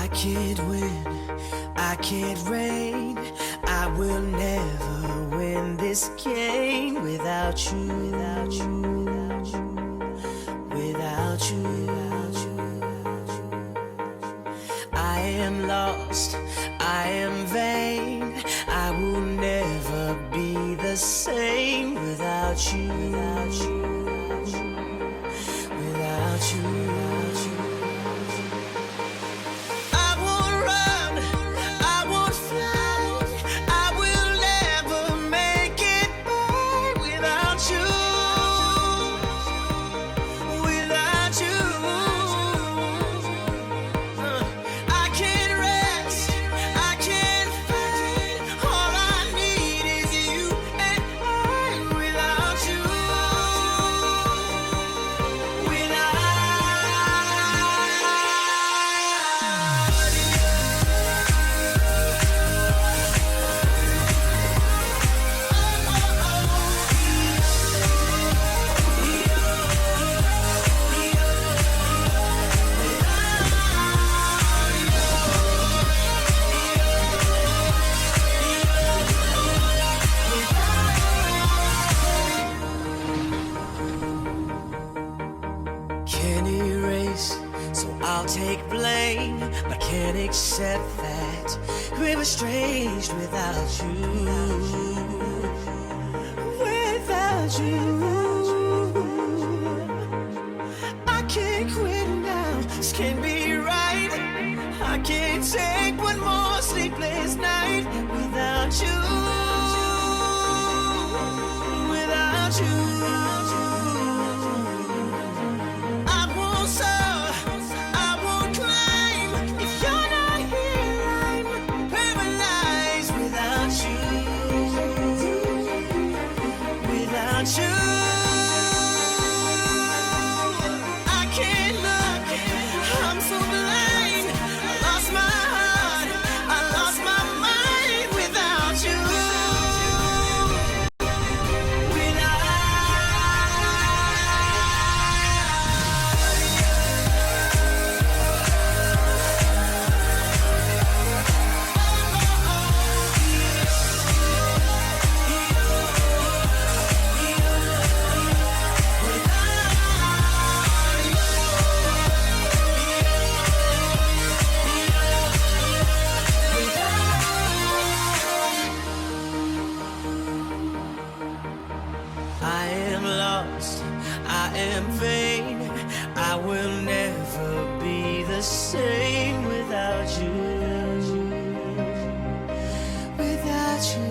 I can't win, I can't reign. I will never win this game without you, without you, without you, without you, without you. I am lost, I am vain. I will never be the same without you, without you, without you, without you, without you. I won't run, I won't fly. I will never make it by without you, without you. I can't rest, I can't fight. All I need is you and I without you, without you. Can't erase, so I'll take blame, but can't accept that we were estranged without you, without you. I can't quit now, this can't be right. I can't take one more sleepless night without you, without you. I won't soar, I won't climb. If you're not here, I'm paralyzed without you, without you. I can't look, I'm so blind. I lost my heart, I lost my mind without you, I am lost, I am vain. I will never be the same without you, without you.